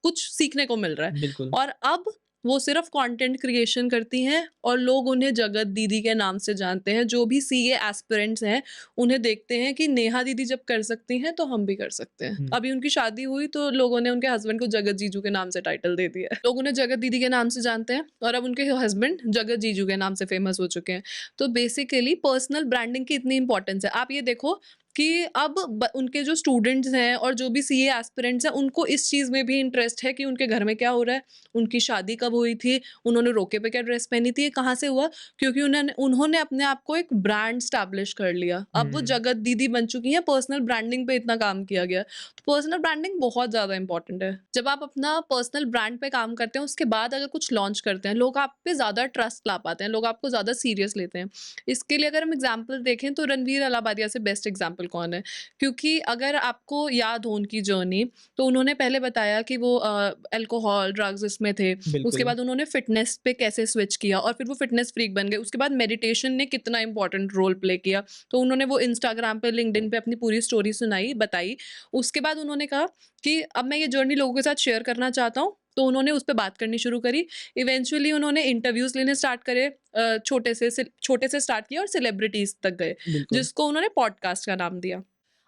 कुछ सीखने को मिल रहा है बिल्कुल, और अब वो सिर्फ़ कंटेंट क्रिएशन करती हैं और लोग उन्हें जगत दीदी के नाम से जानते हैं। जो भी सीए एस्पिरेंट्स हैं, उन्हें देखते हैं कि नेहा दीदी जब कर सकती हैं, तो हम भी कर सकते हैं। हुँ, अभी उनकी शादी हुई तो लोगों ने उनके हस्बैंड को जगत जीजू के नाम से टाइटल दे दिया है। लोग उन्हें जगत दीदी के नाम से जानते हैं और अब उनके हस्बैंड जगत जीजू के नाम से फेमस हो चुके हैं। तो बेसिकली पर्सनल ब्रांडिंग की इतनी इंपॉर्टेंस है। आप ये देखो कि अब उनके जो स्टूडेंट्स हैं और जो भी सीए एस्पिरेंट्स हैं, उनको इस चीज़ में भी इंटरेस्ट है कि उनके घर में क्या हो रहा है, उनकी शादी कब हुई थी, उन्होंने रोके पे क्या ड्रेस पहनी थी, ये कहाँ से हुआ, क्योंकि उन्होंने उन्होंने अपने आप को एक ब्रांड स्टैब्लिश कर लिया। अब वो हुँ, जगत दीदी बन चुकी हैं, पर्सनल ब्रांडिंग पे इतना काम किया गया। तो पर्सनल ब्रांडिंग बहुत ज़्यादा इंपॉर्टेंट है। जब आप अपना पर्सनल ब्रांड पे काम करते हैं, उसके बाद अगर कुछ लॉन्च करते हैं, लोग आप पे ज़्यादा ट्रस्ट ला पाते हैं, लोग आपको ज़्यादा सीरियस लेते हैं। इसके लिए अगर हम एग्जाम्पल देखें तो रणवीर अलाहाबादिया से बेस्ट एग्जाम्पल कौन है? क्योंकि अगर आपको याद हो उनकी जर्नी, तो उन्होंने पहले बताया कि वो अल्कोहल, ड्रग्स इसमें थे। उसके बिल्कुल, बाद उन्होंने फ़िटनेस पे कैसे स्विच किया और फिर वो फ़िटनेस फ्रीक बन गए। उसके बाद मेडिटेशन ने कितना इम्पोर्टेंट रोल प्ले किया। तो उन्होंने वो इंस्टाग्राम पे, लिंक्डइन पे अपनी पूरी स्टोरी सुनाई, बताई। उसके बाद उन्होंने कहा कि अब मैं ये जर्नी लोगों के साथ शेयर करना चाहता हूँ, तो उन्होंने उस पे बात करनी शुरू करी। इवेंचुअली उन्होंने इंटरव्यूज़ लेने स्टार्ट करे, छोटे से स्टार्ट किया और सेलिब्रिटीज़ तक गए, बिल्कुल, जिसको उन्होंने पॉडकास्ट का नाम दिया।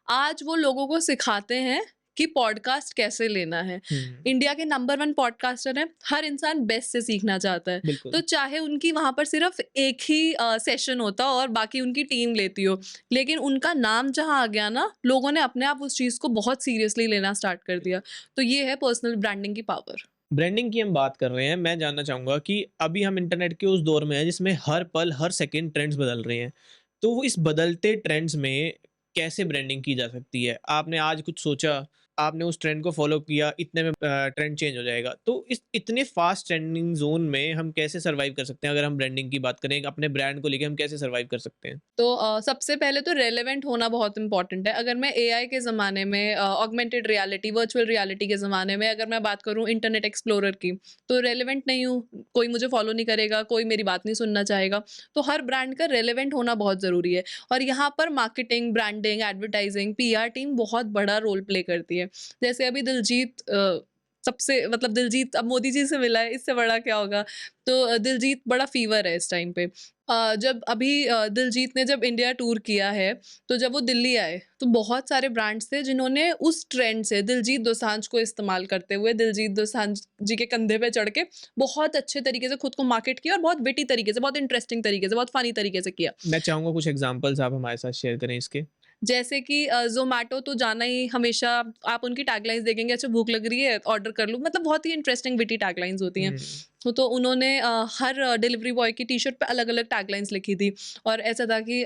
आज वो लोगों को सिखाते हैं कि पॉडकास्ट कैसे लेना है। हुँ, इंडिया के नंबर 1 पॉडकास्टर हैं, हर इंसान बेस्ट से सीखना चाहता है। बिल्कुल। तो चाहे उनकी वहाँ पर सिर्फ़ एक ही सेशन होता और बाकी उनकी टीम लेती हो, लेकिन उनका नाम जहाँ आ गया ना, लोगों ने अपने आप उस चीज़ को बहुत सीरियसली लेना स्टार्ट कर दिया। तो ये है पर्सनल ब्रांडिंग की पावर। ब्रांडिंग की हम बात कर रहे हैं, मैं जानना चाहूँगा कि अभी हम इंटरनेट के उस दौर में हैं जिसमें हर पल, हर सेकंड ट्रेंड्स बदल रहे हैं। तो वो इस बदलते ट्रेंड्स में कैसे ब्रांडिंग की जा सकती है? आपने आज कुछ सोचा, आपने उस ट्रेंड को फ़ॉलो किया, इतने में ट्रेंड चेंज हो जाएगा। तो इस इतने फ़ास्ट ट्रेंडिंग ज़ोन में हम कैसे सर्वाइव कर सकते हैं? अगर हम ब्रांडिंग की बात करें, अपने ब्रांड को लेके हम कैसे सर्वाइव कर सकते हैं? तो सबसे पहले तो रेलेवेंट होना बहुत इम्पोर्टेंट है। अगर मैं एआई के ज़माने में ऑगमेंटेड रियलिटी, वर्चुअल रियलिटी के ज़माने में अगर मैं बात करूँ इंटरनेट एक्सप्लोरर की, तो रेलेवेंट नहीं हूँ, कोई मुझे फ़ॉलो नहीं करेगा, कोई मेरी बात नहीं सुनना चाहेगा। तो हर ब्रांड का रेलेवेंट होना बहुत ज़रूरी है और यहाँ पर marketing, branding, advertising, PR team बहुत बड़ा रोल प्ले करती है। जैसे अभी दिलजीत सबसे मतलब दिलजीत अब मोदी जी से मिला है, इससे बड़ा क्या होगा? तो दिलजीत बड़ा फ़ीवर है इस टाइम पे। जब अभी दिलजीत ने जब इंडिया टूर किया है, तो जब वो दिल्ली आए, तो बहुत सारे ब्रांड्स थे जिन्होंने उस ट्रेंड से दिलजीत दोसांझ को इस्तेमाल करते हुए दिलजीत दोसांझ जी के कंधे पे चढ़ के बहुत अच्छे तरीके से खुद को मार्केट किया और बहुत विटी तरीके से, बहुत इंटरेस्टिंग तरीके से, बहुत फ़नी तरीके से किया। मैं चाहूँगा कुछ एग्ज़ाम्पल्स आप हमारे साथ शेयर करें इसके। जैसे कि ज़ोमैटो तो जाना ही हमेशा आप उनकी टैगलाइन्स देखेंगे, अच्छा भूख लग रही है, ऑर्डर कर लूँ, मतलब बहुत ही इंटरेस्टिंग विटी टैगलाइन्स होती हैं। हुँ, तो उन्होंने हर डिलीवरी बॉय की टी-शर्ट पे अलग-अलग टैगलाइन्स लिखी थी और ऐसा था कि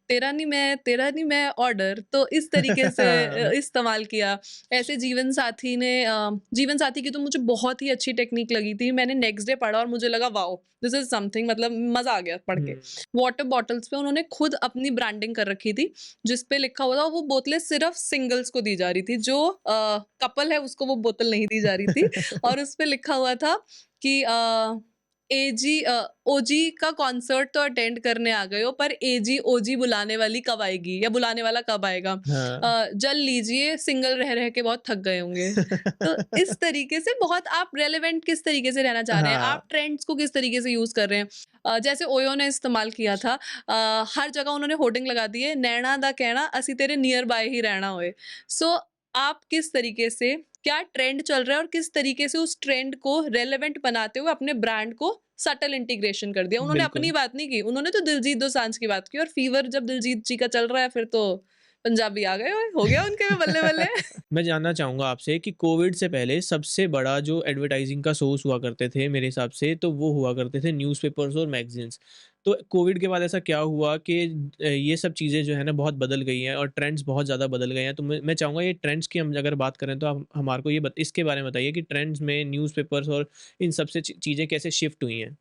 तेरा नहीं मैं ऑर्डर, तो इस तरीके से इस्तेमाल किया। ऐसे जीवन साथी की तो मुझे बहुत ही अच्छी टेक्नीक लगी थी। मैंने नेक्स्ट डे पढ़ा और मुझे लगा वॉव! दिस इज़ समथिंग, मतलब मज़ा आ गया पढ़ के। हुँ, वाटर बॉटल्स पे उन्होंने खुद अपनी ब्रांडिंग कर रखी थी, जिस पे लिखा हुआ था वो बोतलें सिर्फ़ सिंगल्स को दी जा रही थी, जो कपल है उसको वो बोतल नहीं दी जा रही थी और उसपे लिखा हुआ था कि ओजी का कॉन्सर्ट तो अटेंड करने आ गए हो, पर एजी ओजी बुलाने वाली कब आएगी या बुलाने वाला कब आएगा? हाँ। जल लीजिए, सिंगल रह के बहुत थक गए होंगे। तो इस तरीके से बहुत आप रेलेवेंट किस तरीके से रहना चाह रहे हैं, हाँ, आप ट्रेंड्स को किस तरीके से यूज़ कर रहे हैं। जैसे ओयो ने इस्तेमाल किया था, हर जगह उन्होंने होर्डिंग लगा दी है, "नैना दा कहना असी तेरे नियर बाय ही रहना होए।" सो आप किस तरीके से क्या ट्रेंड चल रहा है और किस तरीके से उस ट्रेंड को रेलेवेंट बनाते हुए अपने ब्रांड को सटल इंटीग्रेशन कर दिया। उन्होंने अपनी बिल्कुल। बात नहीं की, उन्होंने तो दिलजीत दोसांझ की बात की और फ़ीवर जब दिलजीत जी का चल रहा है फिर तो पंजाबी आ गए ओए, हो गया उनके भी बल्ले-बल्ले। मैं जानना चाहूँगा आपसे कि कोविड से पहले सबसे बड़ा जो एडवर्टाइज़िंग का सोर्स हुआ करते थे मेरे हिसाब से, तो वो हुआ करते थे न्यूज़पेपर्स और मैगज़ीन्स। तो कोविड के बाद ऐसा क्या हुआ कि ये सब चीज़ें जो है ना बहुत बदल गई हैं और ट्रेंड्स बहुत ज़्यादा बदल गए हैं। तो मैं चाहूँगा ये ट्रेंड्स की हम अगर बात करें तो आप हमारे को ये इसके बारे में बताइए कि ट्रेंड्स में न्यूज़पेपर्स और इन सब से चीज़ें कैसे शिफ्ट हुई हैं?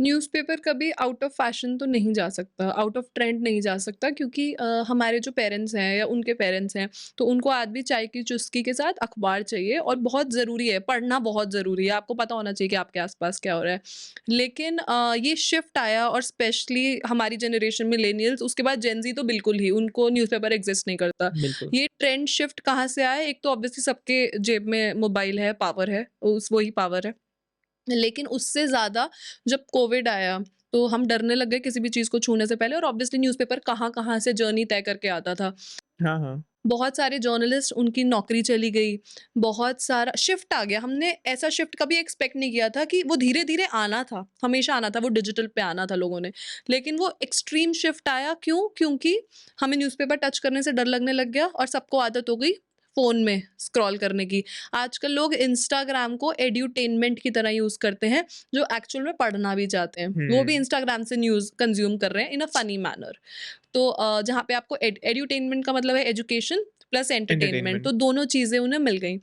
न्यूज़पेपर कभी आउट ऑफ फैशन तो नहीं जा सकता, आउट ऑफ ट्रेंड नहीं जा सकता क्योंकि हमारे जो पेरेंट्स हैं या उनके पेरेंट्स हैं, तो उनको आज भी चाय की चुस्की के साथ अखबार चाहिए और बहुत ज़रूरी है, पढ़ना बहुत ज़रूरी है, आपको पता होना चाहिए कि आपके आस-पास क्या हो रहा है। लेकिन ये शिफ्ट आया और स्पेशली हमारी जनरेशन मिलेनियल्स, उसके बाद जेन ज़ी तो बिल्कुल ही, उनको न्यूज़पेपर एक्ज़िस्ट नहीं करता। बिल्कुल। ये ट्रेंड शिफ्ट कहाँ से आया? एक तो ऑब्वियसली सबके जेब में मोबाइल है, पावर है, उस वही पावर है। लेकिन उससे ज़्यादा जब कोविड आया, तो हम डरने लग गए किसी भी चीज़ को छूने से पहले और ऑब्वियसली न्यूज़पेपर कहाँ-कहाँ से जर्नी तय करके आता था। हाँ, हाँ। बहुत सारे जर्नलिस्ट उनकी नौकरी चली गई, बहुत सारा शिफ्ट आ गया। हमने ऐसा शिफ्ट कभी एक्सपेक्ट नहीं किया था कि वो धीरे-धीरे आना था, हमेशा आना था, वो डिजिटल पे आना था लोगों ने। लेकिन वो एक्सट्रीम शिफ्ट आया क्यों? क्योंकि हमें न्यूज़पेपर टच करने से डर लगने लग गया और सबको आदत हो गई फ़ोन में स्क्रॉल करने की। आजकल लोग इंस्टाग्राम को एड्यूटेनमेंट की तरह यूज़ करते हैं, जो एक्चुअल में पढ़ना भी चाहते हैं। वो भी हुँ, इंस्टाग्राम से न्यूज़ कंज़्यूम कर रहे हैं इन अ फ़नी मैनर। तो जहाँ पे आपको एड्यूटेनमेंट का मतलब है एजुकेशन प्लस एंटरटेनमेंट, एंटरटेनमेंट। तो दोनों चीज़ें उन्हें मिल गईं।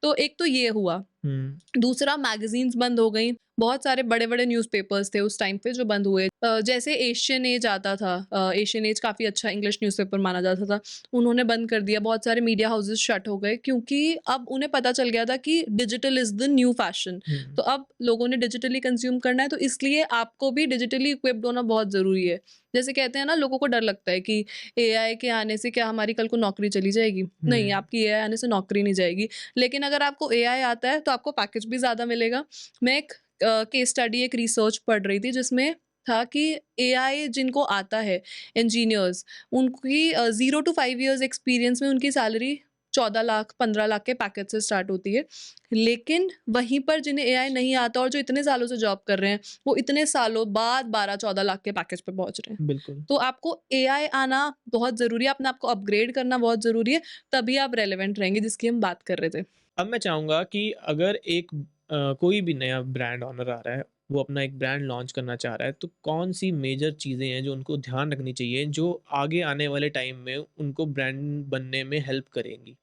तो एक तो ये हुआ। हुँ, दूसरा मैगज़ीन्स बंद हो गईं, बहुत सारे बड़े-बड़े न्यूज़पेपर्स थे उस टाइम पे जो बंद हुए। जैसे एशियन एज आता था, एशियन एज काफ़ी अच्छा इंग्लिश न्यूज़पेपर माना जाता था, उन्होंने बंद कर दिया, बहुत सारे मीडिया हाउसेस शट हो गए क्योंकि अब उन्हें पता चल गया था कि digital is the new fashion. हुँ। तो अब लोगों ने डिजिटली कंज़्यूम करना है, तो इसलिए आपको भी डिजिटली इक्विप्ड होना बहुत ज़रूरी है। जैसे कहते हैं ना, लोगों को डर लगता है कि एआई के आने से क्या हमारी कल को नौकरी चली जाएगी? नहीं, हुँ, आपकी एआई आने से नौकरी नहीं जाएगी। लेकिन अगर आपको एआई आता है तो आपको पैकेज भी ज़्यादा मिलेगा। मैं एक केस स्टडी, एक रिसर्च पढ़ रही थी जिसमें था कि एआई जिनको आता है, इंजीनियर्स, उनकी 0 टू 5 इयर्स एक्सपीरियंस में उनकी सैलरी 14 लाख, 15 लाख के पैकेज से स्टार्ट होती है। लेकिन वहीं पर जिन्हें एआई नहीं आता और जो इतने सालों से जॉब कर रहे हैं, वो इतने सालों बाद 12-14 लाख के पैकेज पे पहुँच रहे हैं। बिल्कुल। तो आपको एआई आना बहुत ज़रूरी है, अपने आप को अपग्रेड करना बहुत ज़रूरी है, तभी आप रेलेवेंट रहेंगे, जिसकी हम बात कर रहे थे। अब मैं चाहूँगा कि अगर एक कोई भी नया ब्रांड ओनर आ रहा है, वो अपना एक ब्रांड लॉन्च करना चाह रहा है, तो कौन-सी मेजर चीज़ें हैं जो उनको ध्यान रखनी चाहिए, जो आगे आने वाले टाइम में उनको ब्रांड बनने में हेल्प करेंगी?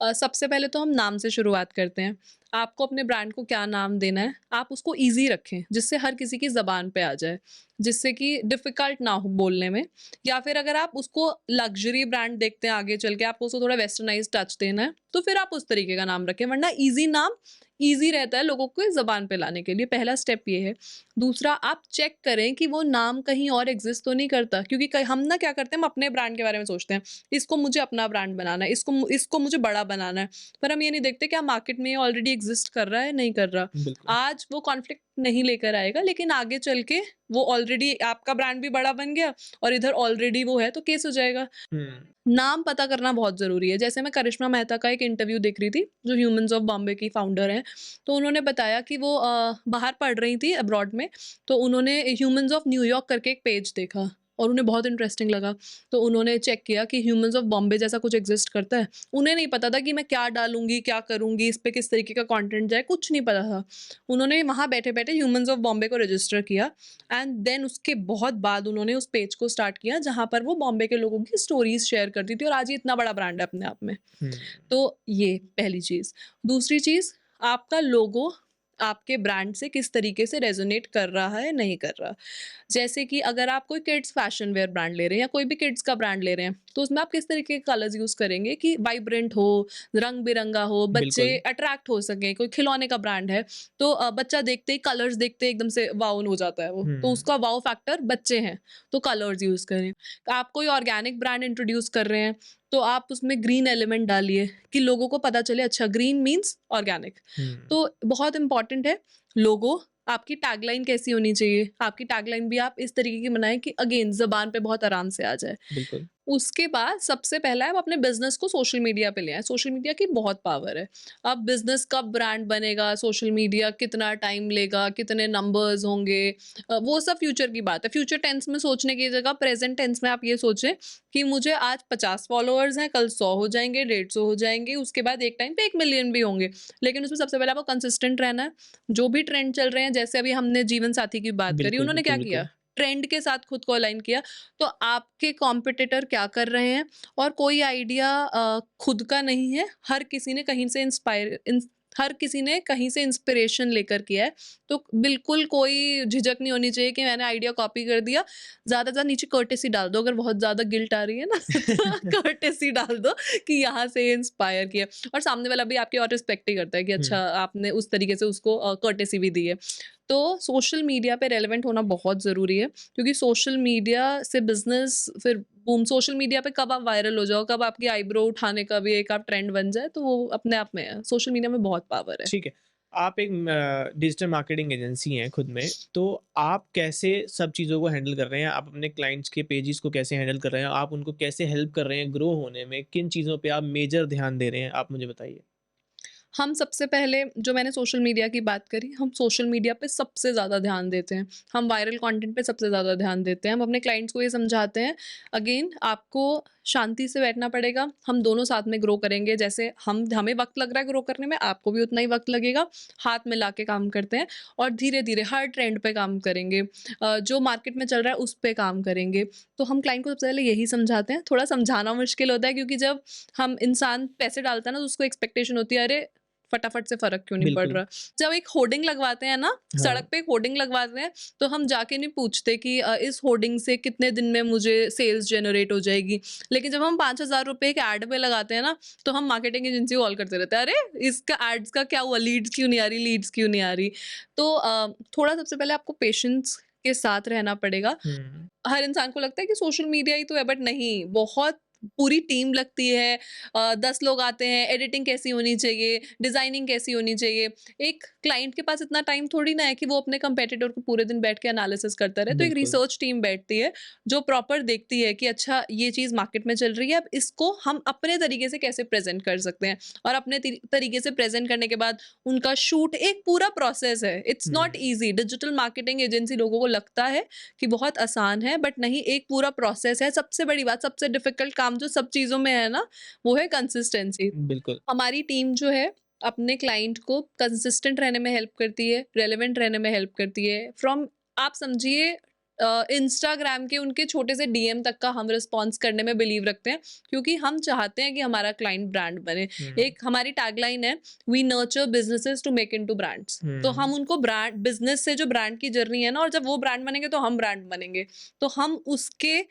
सबसे पहले तो हम नाम से शुरुआत करते हैं। आपको अपने ब्रांड को क्या नाम देना है, आप उसको ईज़ी रखें, जिससे हर किसी की ज़बान पे आ जाए, जिससे कि डिफ़िकल्ट ना हो बोलने में। या फिर अगर आप उसको लग्ज़री ब्रांड देखते हैं आगे चल के, आपको उसको थोड़ा वेस्टर्नाइज़्ड टच देना है, तो फिर आप उस तरीके का नाम रखें, वरना ईज़ी नाम ईज़ी रहता है लोगों को ज़बान पे लाने के लिए, पहला स्टेप ये है। दूसरा, आप चेक करें कि वो नाम कहीं और एग्ज़िस्ट तो नहीं करता, क्योंकि क हम ना क्या करते हैं, हम अपने ब्रांड के बारे में सोचते हैं। इसको मुझे अपना ब्रांड बनाना है, इसको मुझे बड़ा बनाना है। पर हम ये नहीं देखते क्या मार्केट में ये ऑलरेडी एग्ज़िस्ट कर रहा है, नहीं कर रहा। बिल्कुल। आज वो कॉन्फ्लिक्ट नहीं लेकर आएगा, लेकिन आगे चल के वो ऑलरेडी आपका ब्रांड भी बड़ा बन गया और इधर ऑलरेडी वो है, तो केस हो जाएगा। हुँ, नाम पता करना बहुत ज़रूरी है। जैसे मैं करिश्मा मेहता का एक इंटरव्यू देख रही थी, जो ह्यूमन्स ऑफ बॉम्बे की फाउंडर हैं। तो उन्होंने बताया कि वो बाहर पढ़ रही थी अब्रॉड में, तो उन्होंने ह्यूमन्स ऑफ न्यूयॉर्क करके एक पेज देखा और उन्हें बहुत इंटरेस्टिंग लगा। तो उन्होंने चेक किया कि ह्यूमन्स ऑफ बॉम्बे जैसा कुछ एग्ज़िस्ट करता है। उन्हें नहीं पता था कि मैं क्या डालूँगी, क्या करूँगी, इस पे किस तरीके का कंटेंट जाए, कुछ नहीं पता था। उन्होंने वहाँ बैठे-बैठे ह्यूमन्स ऑफ बॉम्बे को रजिस्टर किया एंड देन उसके बहुत बाद उन्होंने उस पेज को स्टार्ट किया, जहाँ पर वो बॉम्बे के लोगों की स्टोरीज़ शेयर करती थी और आज ये इतना बड़ा ब्रांड है अपने आप में। हुँ, तो ये पहली चीज़। दूसरी चीज़, आपका लोगो आपके ब्रांड से किस तरीके से रेज़ोनेट कर रहा है, नहीं कर रहा। जैसे कि अगर आप कोई किड्स फैशन वियर ब्रांड ले रहे हैं या कोई भी किड्स का ब्रांड ले रहे हैं, तो उसमें आप किस तरीके के कलर्स यूज़ करेंगे कि वाइब्रेंट हो, रंग-बिरंगा हो, बच्चे बिल्कुल। अट्रैक्ट हो सकें। कोई खिलौने का ब्रांड है, तो बच्चा देखते ही कलर्स देखते ही एकदम से वाओ हो जाता है वो। तो हुँ, उसका वाओ फैक्टर बच्चे हैं, तो कलर्स यूज़ करें। आप कोई ऑर्गेनिक ब्रांड इंट्रोड्यूस कर रहे हैं, तो आप उसमें ग्रीन एलिमेंट डालिए कि लोगों को पता चले अच्छा ग्रीन मीन्स ऑर्गेनिक। हुँ, तो बहुत इम्पोर्टेंट है लोगो। आपकी टैगलाइन कैसी होनी चाहिए? आपकी टैगलाइन भी आप इस तरीके की बनाएँ कि अगेन ज़बान पे बहुत आराम से आ जाए। बिल्कुल। उसके बाद सबसे पहला आप अपने बिज़नेस को सोशल मीडिया पे ले आएँ। सोशल मीडिया की बहुत पावर है। अब बिज़नेस कब ब्रांड बनेगा, सोशल मीडिया कितना टाइम लेगा, कितने नंबर्स होंगे, वो सब फ्यूचर की बात है। फ्यूचर टेंस में सोचने की जगह प्रेज़ेंट टेंस में आप ये सोचें कि मुझे आज 50 फॉलोअर्स हैं, कल 100 हो जाएँगे, 150 हो जाएँगे, उसके बाद एक टाइम पे 1 मिलियन भी होंगे। लेकिन उसमें सबसे पहले आपको कंसिस्टेंट रहना है। जो भी ट्रेंड चल रहे हैं, जैसे अभी हमने जीवन साथी की बात करी, बिल्कुल, उन्होंने बिल्कुल, क्या किया? बिल्कुल। ट्रेंड के साथ खुद को अलाइन किया। तो आपके कॉम्पिटिटर क्या कर रहे हैं और कोई आइडिया खुद का नहीं है, हर किसी ने कहीं से हर किसी ने कहीं से इंस्पिरेशन लेकर किया है। तो बिल्कुल कोई झिझक नहीं होनी चाहिए कि मैंने आइडिया कॉपी कर दिया। ज़्यादा से ज़्यादा नीचे कर्टेसी डाल दो, अगर बहुत ज़्यादा गिल्ट आ रही है ना तो कर्टेसी डाल दो कि यहाँ से इंस्पायर किया। और सामने वाला भी आपकी और रिस्पेक्ट ही करता है कि हुँ, अच्छा आपने उस तरीके से उसको कर्टेसी भी दी है। तो सोशल मीडिया पे रेलेवेंट होना बहुत ज़रूरी है, क्योंकि सोशल मीडिया से बिज़नेस फिर बूम। सोशल मीडिया पे कब आप वायरल हो जाओ, कब आपकी आईब्रो उठाने का भी एक आप ट्रेंड बन जाए, तो वो अपने आप में है। सोशल मीडिया में बहुत पावर है। ठीक है। आप एक डिजिटल मार्केटिंग एजेंसी हैं खुद में, तो आप कैसे सब चीज़ों को हैंडल कर रहे हैं? आप अपने क्लाइंट्स के पेजेज़ को कैसे हैंडल कर रहे हैं? आप उनको कैसे हेल्प कर रहे हैं ग्रो होने में? किन चीज़ों पे आप मेजर ध्यान दे रहे हैं? आप मुझे बताइए। हम सबसे पहले, जो मैंने सोशल मीडिया की बात करी, हम सोशल मीडिया पे सबसे ज़्यादा ध्यान देते हैं। हम वायरल कंटेंट पे सबसे ज़्यादा ध्यान देते हैं। हम अपने क्लाइंट्स को ये समझाते हैं, अगेन आपको शांति से बैठना पड़ेगा। हम दोनों साथ में ग्रो करेंगे। जैसे हमें वक़्त लग रहा है ग्रो करने में, आपको भी उतना ही वक़्त लगेगा। हाथ मिला के काम करते हैं और धीरे-धीरे हर ट्रेंड पे काम करेंगे। जो मार्केट में चल रहा है उस पे काम करेंगे। तो हम क्लाइंट को सबसे पहले यही समझाते हैं। थोड़ा समझाना मुश्किल होता है, क्योंकि जब हम इंसान पैसे डालता है ना, तो उसको एक्सपेक्टेशन होती है, अरे फटाफट से फ़र्क क्यों नहीं पड़ बिल्कुल। रहा? जब एक होर्डिंग लगवाते हैं ना, हाँ, सड़क पे एक होर्डिंग लगवाते हैं, तो हम जाके नहीं पूछते कि इस होर्डिंग से कितने दिन में मुझे सेल्स जनरेट हो जाएगी। लेकिन जब हम 5,000 रुपए एक एड पे लगाते हैं ना, तो हम मार्केटिंग एजेंसी को कॉल करते रहते हैं, "अरे! इसका एड्स का क्या हुआ? लीड्स क्यों नहीं आ रही, लीड्स क्यों नहीं आ रही?" तो थोड़ा सबसे पहले आपको पेशेंस के साथ रहना पड़ेगा। हुँ, हर इंसान को लगता है कि सोशल मीडिया ही तो है, बट नहीं, बहुत पूरी टीम लगती है, 10 लोग आते हैं, एडिटिंग कैसी होनी चाहिए, डिज़ाइनिंग कैसी होनी चाहिए। एक क्लाइंट के पास इतना टाइम थोड़ी ना है कि वो अपने कंपेटिटर को पूरे दिन बैठ के एनालिसिस करता रहे। तो एक बिल्कुल। रिसर्च टीम बैठती है, जो प्रॉपर देखती है कि अच्छा ये चीज़ मार्केट में चल रही है, अब इसको हम अपने तरीके से कैसे प्रेज़ेंट कर सकते हैं। और अपने तरीके से प्रेज़ेंट करने के बाद उनका शूट, एक पूरा प्रोसेस है। It's hmm, not easy. Digital marketing agency लोगों को लगता है कि बहुत आसान है, बट नहीं, एक पूरा प्रोसेस है। सबसे बड़ी बात, सबसे डिफिकल्ट काम जो सब चीज़ों में है ना, वो है कंसिस्टेंसी। बिल्कुल। हमारी टीम जो है, अपने क्लाइंट को कंसिस्टेंट रहने में हेल्प करती है, रेलेवेंट रहने में हेल्प करती है। फ्रॉम, आप समझिए, इंस्टाग्राम के उनके छोटे से डीएम तक का हम रिस्पॉन्स करने में बिलीव रखते हैं, क्योंकि हम चाहते हैं कि हमारा क्लाइंट ब्रांड बने। हुँ, एक हमारी टैगलाइन है, we nurture businesses to make into brands. तो हुँ, हम उनको ब्रांड, बिजनेस से जो ब्रांड की जर्नी है ना, और जब वो ब्रांड बनेंगे तो हम ब्रांड बनेंगे। तो हम उसके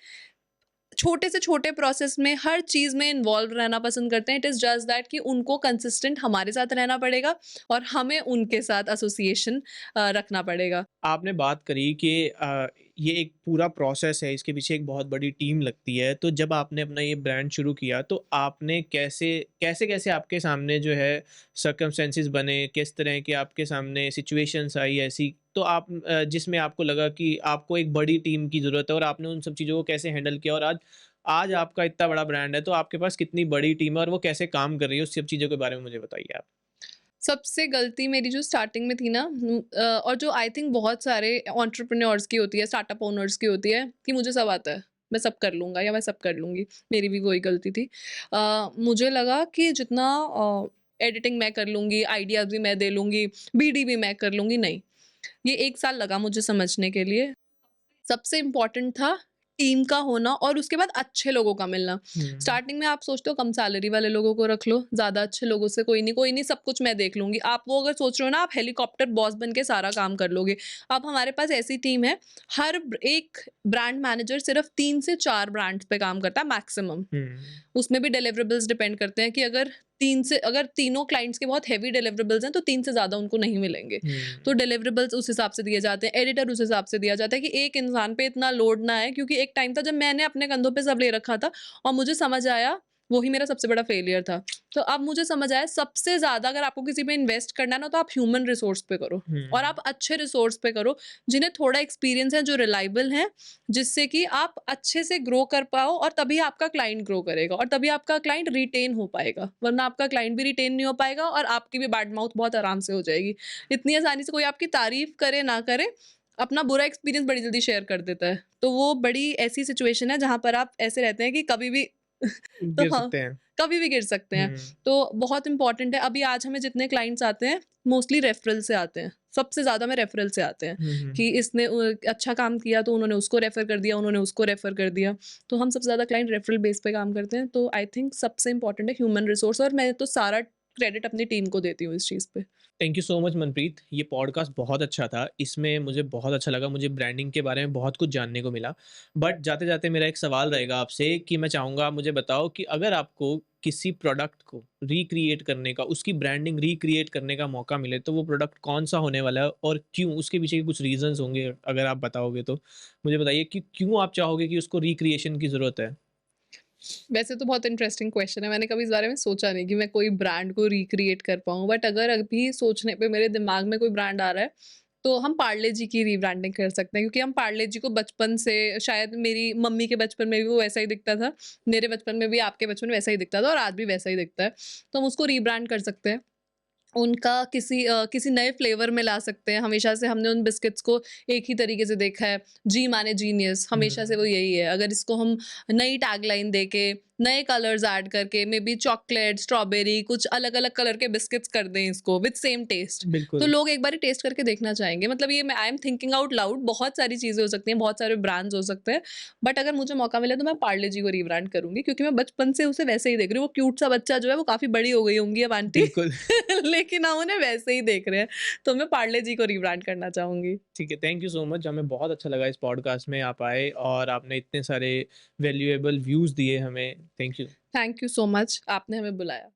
छोटे से छोटे प्रोसेस में, हर चीज़ में इन्वॉल्व रहना पसंद करते हैं। इट इज़ जस्ट दैट कि उनको कंसिस्टेंट हमारे साथ रहना पड़ेगा, और हमें उनके साथ एसोसिएशन रखना पड़ेगा। आपने बात करी कि ये एक पूरा प्रोसेस है, इसके पीछे एक बहुत बड़ी टीम लगती है। तो जब आपने अपना ये ब्रांड शुरू किया, तो आपने कैसे-कैसे आपके सामने जो है सर्कमस्टेंसेस बने? किस तरह के आपके सामने सिचुएशंस आई ऐसी, तो आप जिसमें आपको लगा कि आपको एक बड़ी टीम की ज़रूरत है और आपने उन सब चीज़ों को कैसे हैंडल किया? और आज आज आपका इतना बड़ा ब्रांड है, तो आपके पास कितनी बड़ी टीम है और वो कैसे काम कर रही है? उस सब चीज़ों के बारे में मुझे बताइए आप। सबसे गलती मेरी जो स्टार्टिंग में थी ना, और जो आई थिंक बहुत सारे एंटरप्रेन्योर्स की होती है, स्टार्टअप ओनर्स की होती है, कि मुझे सब आता है, मैं सब कर लूँगा या मैं सब कर लूँगी। मेरी भी वही गलती थी। मुझे लगा कि जितना एडिटिंग मैं कर लूँगी, आइडियाज़ भी मैं दे लूँगी, बीडी भी मैं कर लूँगी, नहीं। ये 1 साल लगा मुझे समझने के लिए। सबसे इम्पोर्टेंट था टीम का होना, और उसके बाद अच्छे लोगों का मिलना। हुँ, स्टार्टिंग में आप सोचते हो कम सैलरी वाले लोगों को रख लो, ज़्यादा अच्छे लोगों से कोई नहीं, सब कुछ मैं देख लूँगी। आप वो अगर सोच रहे हो ना, आप हेलीकॉप्टर बॉस बन के सारा काम कर लोगे। अब हमारे पास ऐसी टीम है, एक ब्रांड मैनेजर सिर्फ़ 3 से 4 ब्रांड्स पे काम करता है मैक्सिमम। हुँ, उसमें भी डिलिवरेबल्स डिपेंड करते हैं कि अगर तीनों क्लाइंट्स के बहुत हेवी डिलिवरेबल्स हैं, तो 3 से ज़्यादा उनको नहीं मिलेंगे। हुँ, तो डिलिवरेबल्स उस हिसाब से दिए जाते हैं, एडिटर उस हिसाब से दिया जाता है कि एक इंसान पे इतना लोड ना आए, क्योंकि एक टाइम था जब मैंने अपने कंधों पे सब ले रखा था, और मुझे समझ आया, वही मेरा सबसे बड़ा फेलियर था। तो अब मुझे समझ आया, सबसे ज़्यादा अगर आपको किसी पे इन्वेस्ट करना है ना, तो आप ह्यूमन रिसोर्स पे करो, और हुँ, आप अच्छे रिसोर्स पे करो, जिन्हें थोड़ा एक्सपीरियंस है, जो रिलायबल हैं, जिससे कि आप अच्छे से ग्रो कर पाओ, और तभी आपका क्लाइंट ग्रो करेगा, और तभी आपका क्लाइंट रिटेन हो पाएगा। वरना आपका क्लाइंट भी रिटेन नहीं हो पाएगा, और आपकी भी बैड माउथ बहुत आराम से हो जाएगी। इतनी आसानी से कोई आपकी तारीफ करे ना करे, अपना बुरा एक्सपीरियंस बड़ी जल्दी शेयर कर देता है। तो वो बड़ी ऐसी सिचुएशन है जहाँ पर आप ऐसे रहते हैं कि कभी भी तो गिर हाँ, सकते हैं। कभी भी गिर सकते हैं। हुँ, तो बहुत इम्पोर्टेंट है, अभी आज हमें जितने क्लाइंट्स आते हैं, मोस्टली रेफरल से आते हैं। सबसे ज़्यादा में रेफरल से आते हैं, हुँ, हुँ, कि इसने अच्छा काम किया तो उन्होंने उसको रेफर कर दिया, उन्होंने उसको रेफर कर दिया। तो हम सबसे ज़्यादा क्लाइंट रेफरल बेस पे काम करते हैं। तो आई थिंक सबसे इम्पोर्टेंट है ह्यूमन रिसोर्स, और मैं तो सारा क्रेडिट अपनी टीम को देती हूँ इस चीज़ पे। Thank you so much Manpreet. ये पॉडकास्ट बहुत अच्छा था। इसमें मुझे बहुत अच्छा लगा, मुझे ब्रांडिंग के बारे में बहुत कुछ जानने को मिला। बट जाते-जाते मेरा एक सवाल रहेगा आपसे कि मैं चाहूँगा आप मुझे बताओ कि अगर आपको किसी प्रोडक्ट को रिक्रिएट करने का, उसकी ब्रांडिंग रिक्रिएट करने का मौका मिले, तो वो प्रोडक्ट कौन-सा होने वाला है और क्यों? उसके पीछे के कुछ रीज़न्स होंगे, अगर आप बताओगे तो। मुझे बताइए कि क्यों आप चाहोगे कि उसको रिक्रिएशन की ज़रूरत है? वैसे तो बहुत इंटरेस्टिंग क्वेश्चन है। मैंने कभी इस बारे में सोचा नहीं कि मैं कोई ब्रांड को रिक्रिएट कर पाऊँ। बट अगर अभी सोचने पे मेरे दिमाग में कोई ब्रांड आ रहा है, तो हम पार्ले जी की रीब्रांडिंग कर सकते हैं, क्योंकि हम पार्ले जी को बचपन से, शायद मेरी मम्मी के बचपन में भी वो वैसा ही दिखता था, मेरे बचपन में भी आपके बचपन में वैसा ही दिखता था, और आज भी वैसा ही दिखता है। तो हम उसको रीब्रांड कर सकते हैं। उनका किसी नए फ्लेवर में ला सकते हैं। हमेशा से हमने उन बिस्किट्स को एक ही तरीके से देखा है, जी माने जीनियस, हमेशा से हुँ, वो यही है। अगर इसको हम नई टैगलाइन देके, नए कलर्स ऐड करके, मे बी चॉकलेट, स्ट्रॉबेरी, कुछ अलग-अलग कलर के बिस्किट्स कर दें इसको विद सेम टेस्ट, तो बिल्कुल। लोग एक बारी टेस्ट करके देखना चाहेंगे। मतलब ये मैं I am thinking out loud, बहुत सारी चीज़ें हो सकती हैं, बहुत सारे ब्रांड्स हो सकते हैं। बट अगर मुझे मौका मिले तो मैं पार्ले जी को रीब्रांड करूँगी, क्योंकि मैं बचपन से उसे वैसे ही देख रही हूँ। वो क्यूट सा बच्चा जो है, वो काफ़ी बड़ी हो गई होंगी अब आंटी। बिल्कुल। लेकिन हम उन्हें वैसे ही देख रहे हैं, तो मैं पार्ले जी को रीब्रांड करना चाहूँगी। ठीक है, थैंक यू सो मच। हमें बहुत अच्छा लगा इस पॉडकास्ट में आप आए और आपने इतने सारे वैल्यूएबल व्यूज़ दिए हमें। Thank you. Thank you so much, आपने हमें बुलाया।